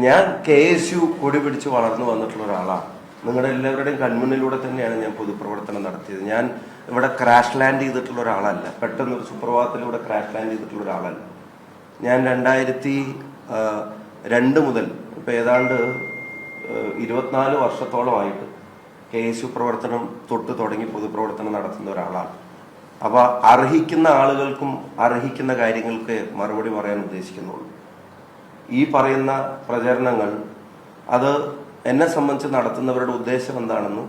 ഞാൻ KSU കൊടി പിടിച്ച് വളർന്നു വന്നിട്ടുള്ള ഒരാളാണ്. നിങ്ങളുടെ എല്ലാവരുടെയും കൺമുന്നിലൂടെ തന്നെയാണ് ഞാൻ പൊതുപ്രവർത്തനം നടത്തിയത്. ഞാൻ ഇവിടെ ക്രാഷ് ലാൻഡ് ചെയ്തിട്ടുള്ള ഒരാളല്ല. പെട്ടെന്നൊരു സുപ്രഭാതത്തിലൂടെ ക്രാഷ് ലാൻഡ് ചെയ്തിട്ടുള്ള ഒരാളല്ല. ഞാൻ 2002 മുതൽ ഇപ്പം ഏതാണ്ട് 24 വർഷത്തോളമായിട്ട് KSU പ്രവർത്തനം തൊട്ട് തുടങ്ങി പൊതുപ്രവർത്തനം നടത്തുന്ന ഒരാളാണ്. അപ്പോൾ അർഹിക്കുന്ന ആളുകൾക്കും അർഹിക്കുന്ന കാര്യങ്ങൾക്ക് മറുപടി പറയാൻ ഉദ്ദേശിക്കുന്നുള്ളൂ. ഈ പറയുന്ന പ്രചരണങ്ങൾ അത് എന്നെ സംബന്ധിച്ച് നടത്തുന്നവരുടെ ഉദ്ദേശം എന്താണെന്ന്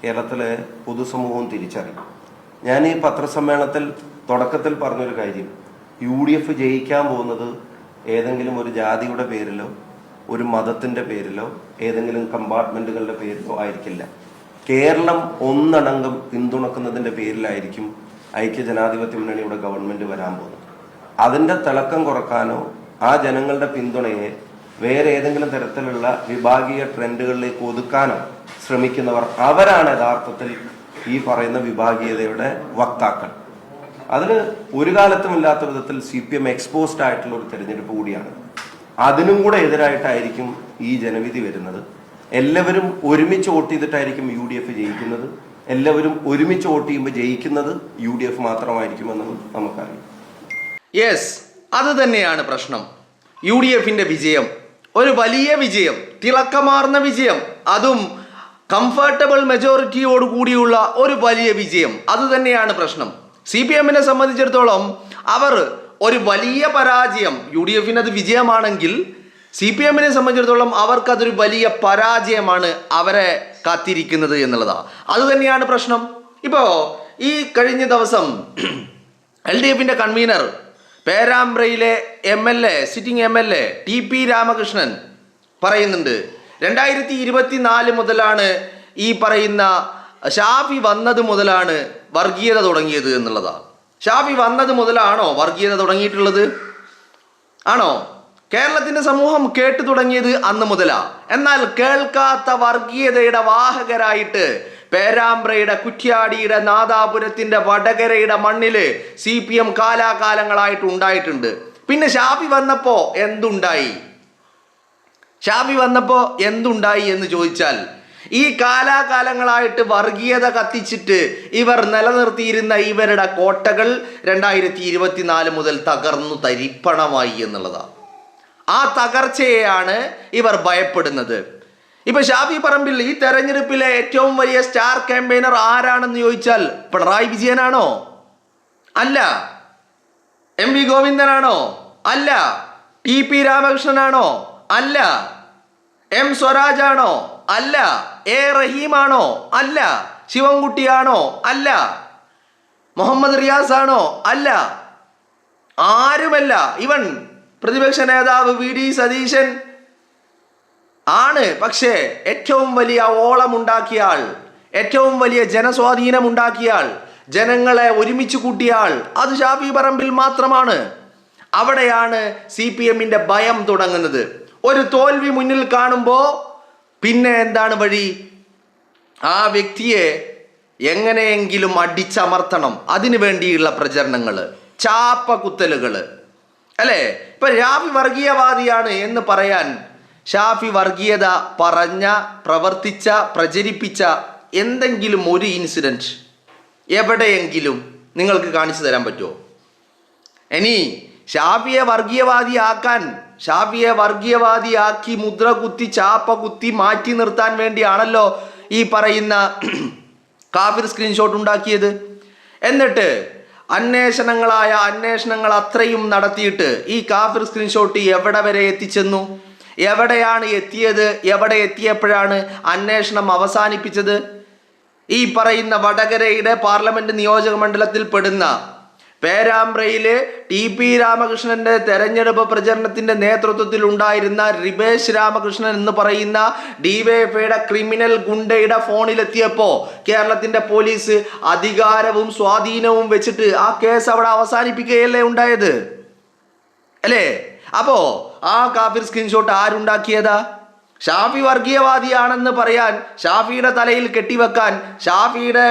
കേരളത്തിലെ പൊതുസമൂഹവും തിരിച്ചറിയും. ഞാൻ ഈ പത്രസമ്മേളനത്തിൽ തുടക്കത്തിൽ പറഞ്ഞൊരു കാര്യം, UDF ജയിക്കാൻ പോകുന്നത് ഏതെങ്കിലും ഒരു ജാതിയുടെ പേരിലോ ഒരു മതത്തിന്റെ പേരിലോ ഏതെങ്കിലും കമ്പാർട്ട്മെന്റുകളുടെ പേരിലോ ആയിരിക്കില്ല. കേരളം ഒന്നടങ്കം പിന്തുണക്കുന്നതിന്റെ പേരിലായിരിക്കും ഐക്യജനാധിപത്യ മുന്നണിയുടെ ഗവൺമെന്റ് വരാൻ പോകുന്നത്. അതിന്റെ തിളക്കം കുറക്കാനോ ആ ജനങ്ങളുടെ പിന്തുണയെ വേറെ ഏതെങ്കിലും തരത്തിലുള്ള വിഭാഗീയ ട്രെൻഡുകളിലേക്ക് ഒതുക്കാനോ ശ്രമിക്കുന്നവർ അവരാണ് യഥാർത്ഥത്തിൽ ഈ പറയുന്ന വിഭാഗീയതയുടെ വക്താക്കൾ. അതിൽ ഒരു കാലത്തുമില്ലാത്ത വിധത്തിൽ CPM എക്സ്പോസ്ഡ് ആയിട്ടുള്ള ഒരു തെരഞ്ഞെടുപ്പ് കൂടിയാണ്. അതിനും കൂടെ എതിരായിട്ടായിരിക്കും ഈ ജനവിധി വരുന്നത്. എല്ലാവരും ഒരുമിച്ച് വോട്ട് ചെയ്തിട്ടായിരിക്കും UDF ജയിക്കുന്നത്. എല്ലാവരും ഒരുമിച്ച് വോട്ട് ചെയ്യുമ്പോൾ ജയിക്കുന്നത് UDF മാത്രമായിരിക്കുമെന്ന് നമുക്കറിയാം. യെസ്, അത് തന്നെയാണ് പ്രശ്നം. UDFന്റെ വിജയം, ഒരു വലിയ വിജയം, തിളക്കമാർന്ന വിജയം, അതും കംഫർട്ടബിൾ മെജോറിറ്റിയോട് കൂടിയുള്ള ഒരു വലിയ വിജയം, അത് തന്നെയാണ് പ്രശ്നം. CPMനെ സംബന്ധിച്ചിടത്തോളം അവർ ഒരു വലിയ പരാജയം, UDFന് അത് വിജയമാണെങ്കിൽ CPMനെ സംബന്ധിച്ചിടത്തോളം അവർക്കതൊരു വലിയ പരാജയമാണ് അവരെ കാത്തിരിക്കുന്നത് എന്നുള്ളതാണ്. അത് തന്നെയാണ് പ്രശ്നം. ഇപ്പോൾ ഈ കഴിഞ്ഞ ദിവസം LDFന്റെ കൺവീനർ പേരാമ്പ്രയിലെ MLA, sitting MLA TP Ramakrishnan പറയുന്നുണ്ട്, 2024 മുതലാണ് ഈ പറയുന്ന ഷാഫി വന്നത് മുതലാണ് വർഗീയത തുടങ്ങിയത് എന്നുള്ളതാണ്. ഷാഫി വന്നത് മുതലാണോ വർഗീയത തുടങ്ങിയിട്ടുള്ളത്? ആണോ? കേരളത്തിന്റെ സമൂഹം കേട്ടു തുടങ്ങിയത് അന്ന് മുതലാ. എന്നാൽ കേൾക്കാത്ത വർഗീയതയുടെ വാഹകരായിട്ട് പേരാമ്പ്രയുടെ, കുറ്റ്യാടിയുടെ, നാദാപുരത്തിന്റെ, വടകരയുടെ മണ്ണില് CPM കാലാകാലങ്ങളായിട്ട് ഉണ്ടായിട്ടുണ്ട്. പിന്നെ ഷാഫി വന്നപ്പോ എന്തുണ്ടായി? ഷാഫി വന്നപ്പോ എന്തുണ്ടായി എന്ന് ചോദിച്ചാൽ, ഈ കാലാകാലങ്ങളായിട്ട് വർഗീയത കത്തിച്ചിട്ട് ഇവർ നിലനിർത്തിയിരുന്ന ഇവരുടെ കോട്ടകൾ 2024 മുതൽ തകർന്നു തരിപ്പണമായി എന്നുള്ളതാണ്. ആ തകർച്ചയെയാണ് ഇവർ ഭയപ്പെടുന്നത്. ഇപ്പൊ ഷാഫി പറമ്പിൽ ഈ തെരഞ്ഞെടുപ്പിലെ ഏറ്റവും വലിയ സ്റ്റാർ ക്യാമ്പയിനർ ആരാണെന്ന് ചോദിച്ചാൽ പിണറായി വിജയനാണോ? അല്ല. MV ഗോവിന്ദനാണോ? അല്ല. TP രാമകൃഷ്ണനാണോ? അല്ല. M സ്വരാജാണോ? അല്ല. A റഹീമാണോ? അല്ല. ശിവൻകുട്ടിയാണോ? അല്ല. മുഹമ്മദ് റിയാസ് ആണോ? അല്ല. ആരുമല്ല. ഇവൻ പ്രതിപക്ഷ നേതാവ് VD സതീശൻ ആണ്. പക്ഷേ ഏറ്റവും വലിയ ഓളമുണ്ടാക്കിയ ആൾ, ഏറ്റവും വലിയ ജനസ്വാധീനം ഉണ്ടാക്കിയ ആൾ, ജനങ്ങളെ ഒരുമിച്ച് കൂട്ടിയ ആൾ അത് ഷാഫി പറമ്പിൽ മാത്രമാണ്. അവിടെയാണ് CPMന്റെ ഭയം തുടങ്ങുന്നത്. ഒരു തോൽവി മുന്നിൽ കാണുമ്പോൾ പിന്നെ എന്താണ് വഴി? ആ വ്യക്തിയെ എങ്ങനെയെങ്കിലും അടിച്ചമർത്തണം. അതിനു വേണ്ടിയുള്ള പ്രചരണങ്ങൾ, ചാപ്പകുത്തലുകൾ, അല്ലേ? ഇപ്പൊ ഷാഫി വർഗീയവാദിയാണ് എന്ന് പറയാൻ ഷാഫി വർഗീയത പറഞ്ഞ, പ്രവർത്തിച്ച, പ്രചരിപ്പിച്ച എന്തെങ്കിലും ഒരു ഇൻസിഡന്റ് എവിടെയെങ്കിലും നിങ്ങൾക്ക് കാണിച്ചു തരാൻ പറ്റുമോ? ഇനി ഷാഫിയെ വർഗീയവാദിയാക്കാൻ, ഷാഫിയെ വർഗീയവാദിയാക്കി മുദ്ര കുത്തി, ചാപ്പ കുത്തി മാറ്റി നിർത്താൻ വേണ്ടിയാണല്ലോ ഈ പറയുന്ന കാഫിർ സ്ക്രീൻഷോട്ട് ഉണ്ടാക്കിയത്. എന്നിട്ട് അന്വേഷണങ്ങൾ അത്രയും നടത്തിയിട്ട് ഈ കാഫിർ സ്ക്രീൻഷോട്ട് എവിടെ വരെ എത്തിച്ചെന്നു? എവിടെയാണ് എത്തിയത്? എവിടെ എത്തിയപ്പോഴാണ് അന്വേഷണം അവസാനിപ്പിച്ചത്? ഈ പറയുന്ന വടകരയുടെ പാർലമെന്റ് നിയോജക മണ്ഡലത്തിൽ പെടുന്ന പേരാമ്പ്രയില് TP രാമകൃഷ്ണന്റെ തെരഞ്ഞെടുപ്പ് പ്രചരണത്തിന്റെ നേതൃത്വത്തിൽ ഉണ്ടായിരുന്ന റിബേഷ് രാമകൃഷ്ണൻ എന്ന് പറയുന്ന DYFIയുടെ ക്രിമിനൽ ഗുണ്ടയുടെ ഫോണിലെത്തിയപ്പോ കേരളത്തിന്റെ പോലീസ് അധികാരവും സ്വാധീനവും വെച്ചിട്ട് ആ കേസ് അവിടെ അവസാനിപ്പിക്കുകയല്ലേ ഉണ്ടായത്, അല്ലേ? അപ്പോ ആ കാഫിർ സ്ക്രീൻഷോട്ട് ആരുണ്ടാക്കിയതാ? ഷാഫി വർഗീയവാദിയാണെന്ന് പറയാൻ, ഷാഫിയുടെ തലയിൽ കെട്ടിവെക്കാൻ, ഷാഫിയുടെ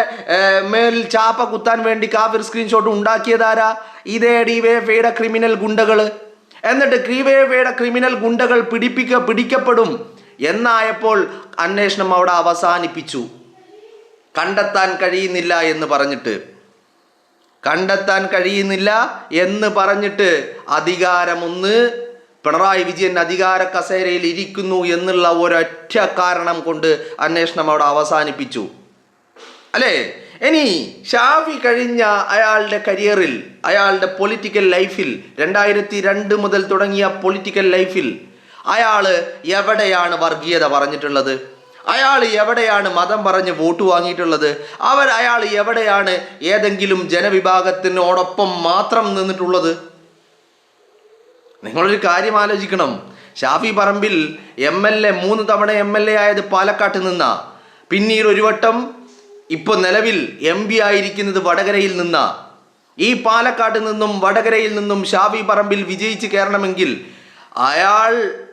മേൽ ചാപ്പ കുത്താൻ വേണ്ടി കാഫിർ സ്ക്രീൻഷോട്ട് ഉണ്ടാക്കിയതാരാ? ഇതേ DYFIയുടെ ക്രിമിനൽ ഗുണ്ടകള്. എന്നിട്ട് ക്രീവേവയുടെ ക്രിമിനൽ ഗുണ്ടകൾ പിടിക്കപ്പെടും എന്നായപ്പോൾ അന്വേഷണം അവിടെ അവസാനിപ്പിച്ചു. കണ്ടെത്താൻ കഴിയുന്നില്ല എന്ന് പറഞ്ഞിട്ട് അധികാരമൊന്ന് പിണറായി വിജയൻ അധികാര കസേരയിൽ ഇരിക്കുന്നു എന്നുള്ള ഒരൊറ്റ കാരണം കൊണ്ട് അന്വേഷണം അവിടെ അവസാനിപ്പിച്ചു അല്ലേ? ഇനി ഷാഫി കഴിഞ്ഞ അയാളുടെ കരിയറിൽ, അയാളുടെ പൊളിറ്റിക്കൽ ലൈഫിൽ, 2002 മുതൽ തുടങ്ങിയ പൊളിറ്റിക്കൽ ലൈഫിൽ അയാൾ എവിടെയാണ് വർഗീയത പറഞ്ഞിട്ടുള്ളത്? അയാൾ എവിടെയാണ് മതം പറഞ്ഞ് വോട്ട് വാങ്ങിയിട്ടുള്ളത്? അയാൾ എവിടെയാണ് ഏതെങ്കിലും ജനവിഭാഗത്തിനോടൊപ്പം മാത്രം നിന്നിട്ടുള്ളത്? നിങ്ങളൊരു കാര്യം ആലോചിക്കണം. ഷാഫി പറമ്പിൽ MLA 3 തവണ MLA ആയത് പാലക്കാട്ട് നിന്നാ, പിന്നീട് ഒരു വട്ടം ഇപ്പോൾ നിലവിൽ MP ആയിരിക്കുന്നത് വടകരയിൽ നിന്നാ. ഈ പാലക്കാട്ട് നിന്നും വടകരയിൽ നിന്നും ഷാഫി പറമ്പിൽ വിജയിച്ച് കയറണമെങ്കിൽ അയാൾ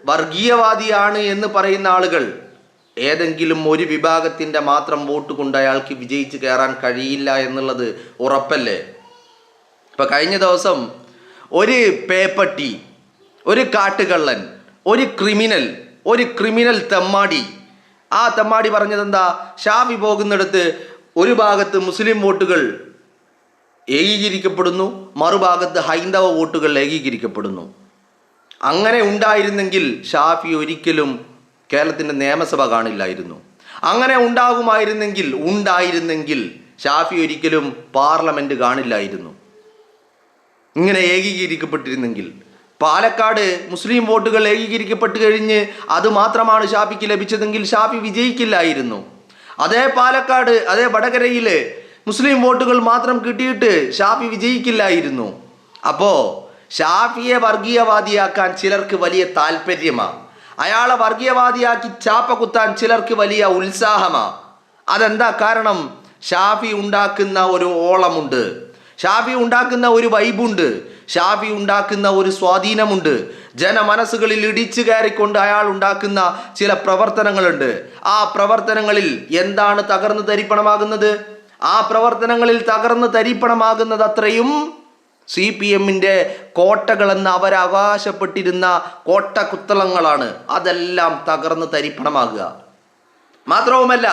വർഗീയവാദിയാണ് എന്ന് പറയുന്ന ആളുകൾ ഏതെങ്കിലും ഒരു വിഭാഗത്തിൻ്റെ മാത്രം വോട്ട് കൊണ്ട് അയാൾക്ക് വിജയിച്ച് കയറാൻ കഴിയില്ല എന്നുള്ളത് ഉറപ്പല്ലേ? ഇപ്പം കഴിഞ്ഞ ദിവസം ഒരു പേപ്പട്ടി, ഒരു കാട്ടുകള്ളൻ, ഒരു ക്രിമിനൽ തെമ്മാടി, ആ തെമ്മാടി പറഞ്ഞതെന്താ? ഷാഫി പോകുന്നിടത്ത് ഒരു ഭാഗത്ത് മുസ്ലിം വോട്ടുകൾ ഏകീകരിക്കപ്പെടുന്നു, മറുഭാഗത്ത് ഹൈന്ദവ വോട്ടുകൾ ഏകീകരിക്കപ്പെടുന്നു. അങ്ങനെ ഉണ്ടായിരുന്നെങ്കിൽ ഷാഫി ഒരിക്കലും കേരളത്തിൻ്റെ നിയമസഭ കാണില്ലായിരുന്നു. അങ്ങനെ ഉണ്ടായിരുന്നെങ്കിൽ ഷാഫി ഒരിക്കലും പാർലമെന്റ് കാണില്ലായിരുന്നു. ഇങ്ങനെ ഏകീകരിക്കപ്പെട്ടിരുന്നെങ്കിൽ പാലക്കാട് മുസ്ലിം വോട്ടുകൾ ഏകീകരിക്കപ്പെട്ട് കഴിഞ്ഞ് അത് മാത്രമാണ് ഷാഫിക്ക് ലഭിച്ചതെങ്കിൽ ഷാഫി വിജയിക്കില്ലായിരുന്നു. അതേ പാലക്കാട്, അതേ വടകരയിൽ മുസ്ലിം വോട്ടുകൾ മാത്രം കിട്ടിയിട്ട് ഷാഫി വിജയിക്കില്ലായിരുന്നു. അപ്പോൾ ഷാഫിയെ വർഗീയവാദിയാക്കാൻ ചിലർക്ക് വലിയ താല്പര്യമാണ്. അയാളെ വർഗീയവാദിയാക്കി ചാപ്പ കുത്താൻ ചിലർക്ക് വലിയ ഉത്സാഹമാണ്. അതെന്താ കാരണം? ഷാഫി ഉണ്ടാക്കുന്ന ഒരു ഓളമുണ്ട്, ഷാഫി ഉണ്ടാക്കുന്ന ഒരു വൈബുണ്ട്, ഷാഫി ഉണ്ടാക്കുന്ന ഒരു സ്വാധീനമുണ്ട്. ജനമനസ്സുകളിൽ ഇടിച്ചു കയറിക്കൊണ്ട് അയാൾ ഉണ്ടാക്കുന്ന ചില പ്രവർത്തനങ്ങളുണ്ട്. ആ പ്രവർത്തനങ്ങളിൽ എന്താണ് തകർന്ന് തരിപ്പണമാകുന്നത്? ആ പ്രവർത്തനങ്ങളിൽ തകർന്ന് തരിപ്പണമാകുന്നത് അത്രയും CPM-ന്റെ കോട്ടകളെന്ന് അവരവകാശപ്പെട്ടിരുന്ന കോട്ടക്കുത്തളങ്ങളാണ്. അതെല്ലാം തകർന്ന് തരിപ്പണമാകുക. മാത്രവുമല്ല,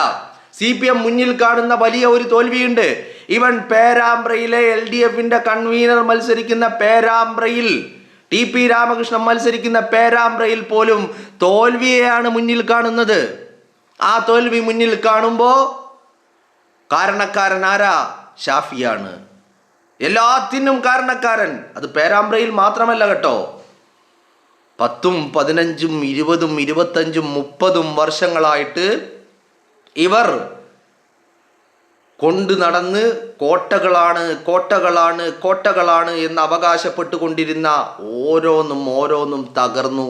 CPM മുന്നിൽ കാണുന്ന വലിയ ഒരു തോൽവിയുണ്ട്. ഇവൻ പേരാമ്പ്രയിലെ LDF-ന്റെ കൺവീനർ മത്സരിക്കുന്ന പേരാമ്പ്രയിൽ, TP രാമകൃഷ്ണൻ മത്സരിക്കുന്ന പേരാമ്പ്രയിൽ പോലും തോൽവിയെയാണ് മുന്നിൽ കാണുന്നത്. ആ തോൽവി മുന്നിൽ കാണുമ്പോൾ കാരണക്കാരൻ ആരാ? ഷാഫിയാണ്. എല്ലാത്തിനും കാരണക്കാരൻ. അത് പേരാമ്പ്രയിൽ മാത്രമല്ല കേട്ടോ. 10, 15, 20, 25, 30 വർഷങ്ങളായിട്ട് ഇവർ കൊണ്ടു നടന്ന് കോട്ടകളാണ് എന്ന് അവകാശപ്പെട്ടുകൊണ്ടിരുന്ന ഓരോന്നും തകർന്നു.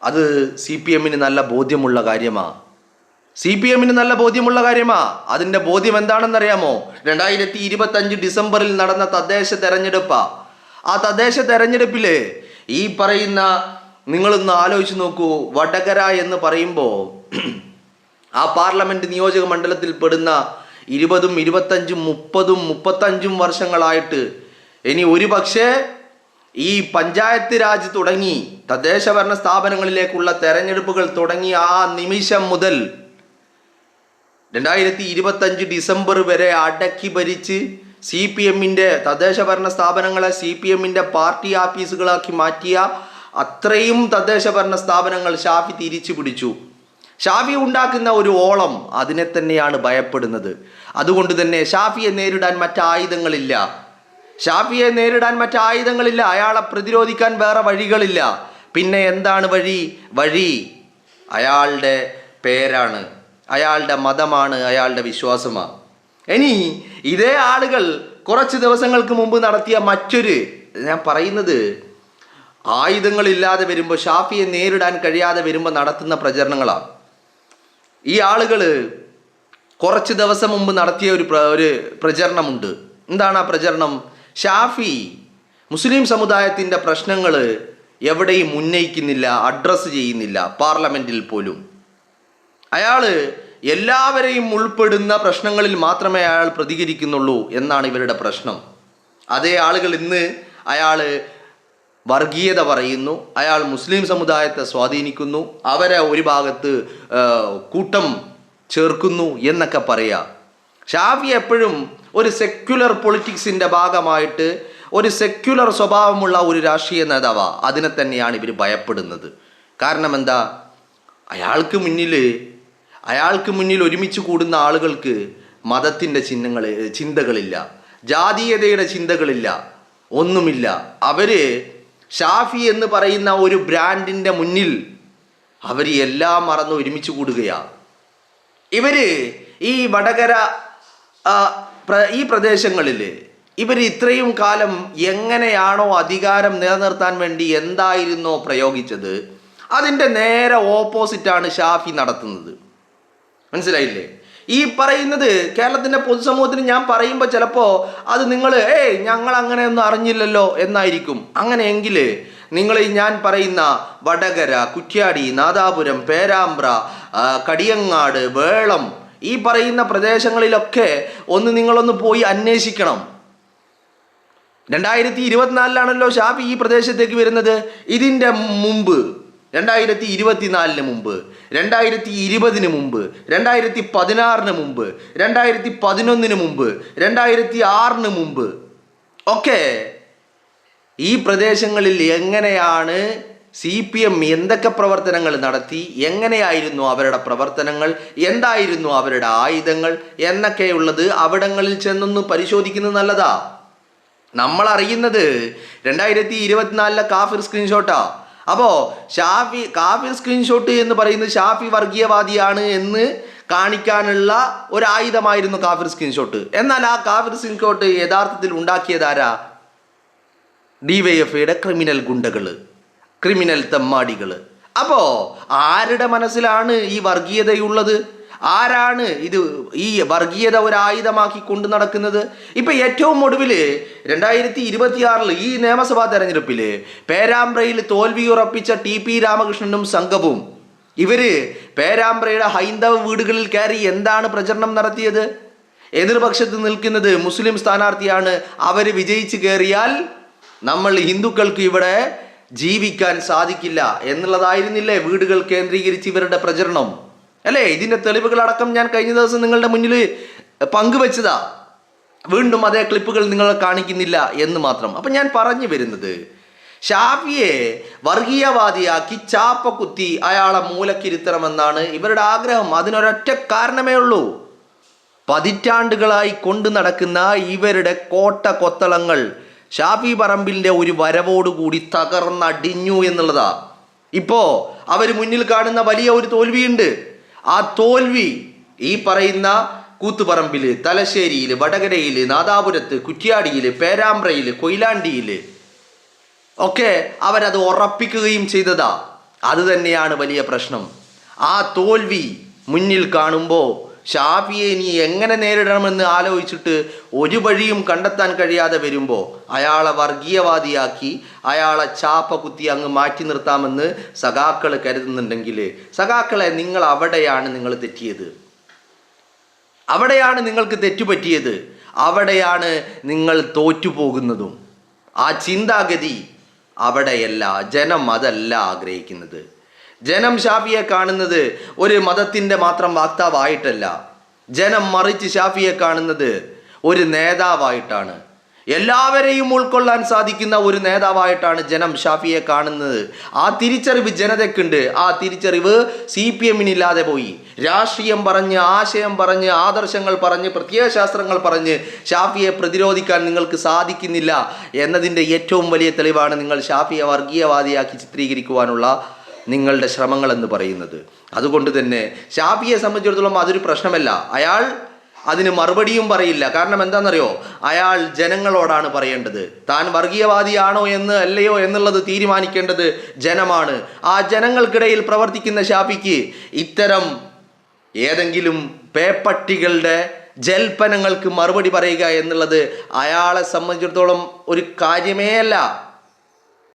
അത് CPM-ന് നല്ല ബോധ്യമുള്ള കാര്യമാണ്. അതിൻ്റെ ബോധ്യം എന്താണെന്നറിയാമോ? 2025 ഡിസംബറിൽ നടന്ന തദ്ദേശ തെരഞ്ഞെടുപ്പാ. ആ തദ്ദേശ തെരഞ്ഞെടുപ്പിൽ ഈ പറയുന്ന, നിങ്ങളൊന്ന് ആലോചിച്ച് നോക്കൂ, വടകര എന്ന് പറയുമ്പോൾ ആ പാർലമെന്റ് നിയോജക മണ്ഡലത്തിൽ പെടുന്ന 20, 25, 30, 35 വർഷങ്ങളായിട്ട് ഇനി ഒരു പക്ഷേ ഈ പഞ്ചായത്ത് രാജ് തുടങ്ങി തദ്ദേശ ഭരണ സ്ഥാപനങ്ങളിലേക്കുള്ള തെരഞ്ഞെടുപ്പുകൾ തുടങ്ങിയ ആ നിമിഷം മുതൽ 2025 ഡിസംബർ വരെ അടക്കി ഭരിച്ച് CPM-ന്റെ തദ്ദേശ ഭരണ സ്ഥാപനങ്ങളെ CPM-ന്റെ പാർട്ടി ആഫീസുകളാക്കി മാറ്റിയ അത്രയും തദ്ദേശ ഭരണ സ്ഥാപനങ്ങൾ ഷാഫി തിരിച്ചു പിടിച്ചു. ഷാഫി ഉണ്ടാക്കുന്ന ഒരു ഓളം അതിനെ തന്നെയാണ് ഭയപ്പെടുന്നത്. അതുകൊണ്ട് തന്നെ ഷാഫിയെ നേരിടാൻ മറ്റായുധങ്ങളില്ല. അയാളെ പ്രതിരോധിക്കാൻ വേറെ വഴികളില്ല. പിന്നെ എന്താണ് വഴി? അയാളുടെ പേരാണ്, അയാളുടെ മതമാണ്, അയാളുടെ വിശ്വാസമാണ്. ഇനി ഇതേ ആളുകൾ കുറച്ച് ദിവസങ്ങൾക്ക് മുമ്പ് നടത്തിയ മറ്റൊരു, ഞാൻ പറയുന്നത് ആയുധങ്ങളില്ലാതെ വരുമ്പോൾ, ഷാഫിയെ നേരിടാൻ കഴിയാതെ വരുമ്പോൾ നടത്തുന്ന പ്രചരണങ്ങളാണ്. ഈ ആളുകൾ കുറച്ച് ദിവസം മുമ്പ് നടത്തിയ ഒരു പ്രചരണമുണ്ട്. എന്താണ് ആ പ്രചരണം? ഷാഫി മുസ്ലിം സമുദായത്തിൻ്റെ പ്രശ്നങ്ങൾ എവിടെയും ഉന്നയിക്കുന്നില്ല, അഡ്രസ്സ് ചെയ്യുന്നില്ല. പാർലമെന്റിൽ പോലും അയാൾ എല്ലാവരെയും ഉൾപ്പെടുന്ന പ്രശ്നങ്ങളിൽ മാത്രമേ അയാൾ പ്രതികരിക്കുന്നുള്ളൂ എന്നാണ് ഇവരുടെ പ്രശ്നം. അതേ ആളുകൾ ഇന്ന് അയാൾ വർഗീയത പറയുന്നു, അയാൾ മുസ്ലിം സമുദായത്തെ സ്വാധീനിക്കുന്നു, അവരെ ഒരു ഭാഗത്ത് കൂട്ടം ചേർക്കുന്നു എന്നൊക്കെ പറയാം. ഷാഫി എപ്പോഴും ഒരു സെക്യുലർ പൊളിറ്റിക്സിൻ്റെ ഭാഗമായിട്ട് ഒരു സെക്യുലർ സ്വഭാവമുള്ള ഒരു രാഷ്ട്രീയ നേതാവാണ്. അതിനെ തന്നെയാണ് ഇവർ ഭയപ്പെടുന്നത്. കാരണം എന്താ? അയാൾക്ക് മുന്നിൽ ഒരുമിച്ച് കൂടുന്ന ആളുകൾക്ക് മതത്തിൻ്റെ ചിന്തകളില്ല, ജാതീയതയുടെ ചിന്തകളില്ല, ഒന്നുമില്ല. അവര് ഷാഫി എന്ന് പറയുന്ന ഒരു ബ്രാൻഡിൻ്റെ മുന്നിൽ അവർ എല്ലാം മറന്ന് ഒരുമിച്ച് കൂടുകയാണ്. ഇവര് ഈ വടകര ഈ പ്രദേശങ്ങളിൽ ഇവർ ഇത്രയും കാലം എങ്ങനെയാണോ അധികാരം നിലനിർത്താൻ വേണ്ടി എന്തായിരുന്നോ പ്രയോഗിച്ചത്, അതിൻ്റെ നേരെ ഓപ്പോസിറ്റാണ് ഷാഫി നടത്തുന്നത്. മനസ്സിലായില്ലേ? ഈ പറയുന്നത് കേരളത്തിൻ്റെ പൊതുസമൂഹത്തിന് ഞാൻ പറയുമ്പോൾ ചിലപ്പോൾ അത് നിങ്ങൾ ഞങ്ങൾ അങ്ങനെയൊന്നും അറിഞ്ഞില്ലല്ലോ എന്നായിരിക്കും. അങ്ങനെയെങ്കിൽ നിങ്ങൾ ഞാൻ പറയുന്ന വടകര, കുറ്റ്യാടി, നാദാപുരം, പേരാമ്പ്ര, കടിയങ്ങാട്, വേളം ഈ പറയുന്ന പ്രദേശങ്ങളിലൊക്കെ നിങ്ങളൊന്ന് പോയി അന്വേഷിക്കണം. 2024 ഷാഫി ഈ പ്രദേശത്തേക്ക് വരുന്നത്. ഇതിൻ്റെ മുമ്പ് 2024 മുമ്പ്, 2020 മുമ്പ്, 2016 മുമ്പ്, 2011 മുമ്പ്, 2006 മുമ്പ് ഒക്കെ ഈ പ്രദേശങ്ങളിൽ എങ്ങനെയാണ് CPM എന്തൊക്കെ പ്രവർത്തനങ്ങൾ നടത്തി, എങ്ങനെയായിരുന്നു അവരുടെ പ്രവർത്തനങ്ങൾ, എന്തായിരുന്നു അവരുടെ ആയുധങ്ങൾ എന്നൊക്കെയുള്ളത് അവിടങ്ങളിൽ ചെന്നൊന്ന് പരിശോധിക്കുന്നത് നല്ലതാ. നമ്മൾ അറിയുന്നത് 2024 കാഫിർ സ്ക്രീൻഷോട്ടാ. അപ്പോൾ കാഫിർ സ്ക്രീൻഷോട്ട് എന്ന് പറയുന്നത് ഷാഫി വർഗീയവാദിയാണ് എന്ന് കാണിക്കാനുള്ള ഒരു ആയുധമായിരുന്നു കാഫിർ സ്ക്രീൻഷോട്ട്. എന്നാൽ ആ കാഫിർ സ്ക്രീൻഷോട്ട് യഥാർത്ഥത്തിൽ ഉണ്ടാക്കിയതാരാ? DYFIയുടെ ക്രിമിനൽ ഗുണ്ടകൾ, ക്രിമിനൽ തെമ്മാടികൾ. അപ്പോൾ ആരുടെ മനസ്സിലാണ് ഈ വർഗീയതയുള്ളത്? ആരാണ് ഈ വർഗീയത ഒരു ആയുധമാക്കി കൊണ്ടു നടക്കുന്നത്? ഇപ്പം ഏറ്റവും ഒടുവിൽ 2026 ഈ നിയമസഭാ തെരഞ്ഞെടുപ്പിൽ പേരാമ്പ്രയിൽ തോൽവി ഉറപ്പിച്ച TP രാമകൃഷ്ണനും സംഘവും ഇവര് പേരാമ്പ്രയുടെ ഹൈന്ദവ വീടുകളിൽ കയറി എന്താണ് പ്രചരണം നടത്തിയത്? എതിർപക്ഷത്ത് നിൽക്കുന്നത് മുസ്ലിം സ്ഥാനാർത്ഥിയാണ്, അവർ വിജയിച്ച് കയറിയാൽ നമ്മൾ ഹിന്ദുക്കൾക്ക് ഇവിടെ ജീവിക്കാൻ സാധിക്കില്ല എന്നുള്ളതായിരുന്നില്ലേ വീടുകൾ കേന്ദ്രീകരിച്ച് ഇവരുടെ പ്രചരണം അല്ലേ? ഇതിൻ്റെ തെളിവുകളടക്കം ഞാൻ കഴിഞ്ഞ ദിവസം നിങ്ങളുടെ മുന്നിൽ പങ്കുവെച്ചതാ. വീണ്ടും അതേ ക്ലിപ്പുകൾ നിങ്ങളെ കാണിക്കുന്നില്ല എന്ന് മാത്രം. അപ്പം ഞാൻ പറഞ്ഞു വരുന്നത്, ഷാഫിയെ വർഗീയവാദിയാക്കി ചാപ്പ കുത്തി അയാളെ മൂലക്കിരുത്തണമെന്നാണ് ഇവരുടെ ആഗ്രഹം. അതിനൊരൊറ്റ കാരണമേ ഉള്ളൂ. പതിറ്റാണ്ടുകളായി കൊണ്ടു നടക്കുന്ന ഇവരുടെ കോട്ട കൊത്തളങ്ങൾ ഷാഫി പറമ്പിലിൻ്റെ ഒരു വരവോടുകൂടി തകർന്നടിഞ്ഞു എന്നുള്ളതാ. ഇപ്പോൾ അവർ മുന്നിൽ കാണുന്ന വലിയ ഒരു തോൽവിയുണ്ട്. ആ തോൽവി ഈ പറയുന്ന കൂത്തുപറമ്പിൽ, തലശ്ശേരിയിൽ, വടകരയിൽ, നാദാപുരത്ത്, കുറ്റ്യാടിയിൽ, പേരാമ്പ്രയിൽ, കൊയിലാണ്ടിയിൽ ഒക്കെ അവരത് ഉറപ്പിക്കുകയും ചെയ്തതാ. അത് തന്നെയാണ് വലിയ പ്രശ്നം. ആ തോൽവി മുന്നിൽ കാണുമ്പോൾ ഷാഫിയെ ഇനി എങ്ങനെ നേരിടണമെന്ന് ആലോചിച്ചിട്ട് ഒരു വഴിയും കണ്ടെത്താൻ കഴിയാതെ വരുമ്പോൾ അയാളെ വർഗീയവാദിയാക്കി അയാളെ ചാപ്പ കുത്തി അങ്ങ് മാറ്റി നിർത്താമെന്ന് സഖാക്കൾ കരുതുന്നുണ്ടെങ്കിൽ, സഖാക്കളെ, നിങ്ങൾ തെറ്റിയത്. അവിടെയാണ് നിങ്ങൾക്ക് തെറ്റുപറ്റിയത്. അവിടെയാണ് നിങ്ങൾ തോറ്റുപോകുന്നതും. ആ ചിന്താഗതി അവിടെയല്ല. ജനം അതല്ല ആഗ്രഹിക്കുന്നത്. ജനം ഷാഫിയെ കാണുന്നത് ഒരു മതത്തിൻ്റെ മാത്രം വാക്താവായിട്ടല്ല. ജനം മറിച്ച് ഷാഫിയെ കാണുന്നത് ഒരു നേതാവായിട്ടാണ്. എല്ലാവരെയും ഉൾക്കൊള്ളാൻ സാധിക്കുന്ന ഒരു നേതാവായിട്ടാണ് ജനം ഷാഫിയെ കാണുന്നത്. ആ തിരിച്ചറിവ് ജനതയ്ക്കുണ്ട്. ആ തിരിച്ചറിവ് CPMനില്ലാതെ പോയി. രാഷ്ട്രീയം പറഞ്ഞ്, ആശയം പറഞ്ഞ്, ആദർശങ്ങൾ പറഞ്ഞ്, പ്രത്യയശാസ്ത്രങ്ങൾ പറഞ്ഞ് ഷാഫിയെ പ്രതിരോധിക്കാൻ നിങ്ങൾക്ക് സാധിക്കുന്നില്ല എന്നതിൻ്റെ ഏറ്റവും വലിയ തെളിവാണ് നിങ്ങൾ ഷാഫിയെ വർഗീയവാദിയാക്കി ചിത്രീകരിക്കുവാനുള്ള നിങ്ങളുടെ ശ്രമങ്ങൾ എന്ന് പറയുന്നത്. അതുകൊണ്ട് തന്നെ ഷാഫിയെ സംബന്ധിച്ചിടത്തോളം അതൊരു പ്രശ്നമല്ല. അയാൾ അതിന് മറുപടിയും പറയില്ല. കാരണം എന്താണെന്നറിയോ? അയാൾ ജനങ്ങളോടാണ് പറയേണ്ടത്. താൻ വർഗീയവാദിയാണോ എന്ന് അല്ലയോ എന്നുള്ളത് തീരുമാനിക്കേണ്ടത് ജനമാണ്. ആ ജനങ്ങൾക്കിടയിൽ പ്രവർത്തിക്കുന്ന ഷാഫിക്ക് ഇത്തരം ഏതെങ്കിലും പേപ്പട്ടികളുടെ ജൽപ്പനങ്ങൾക്ക് മറുപടി പറയുക എന്നുള്ളത് അയാളെ സംബന്ധിച്ചിടത്തോളം ഒരു കാര്യമേ അല്ല.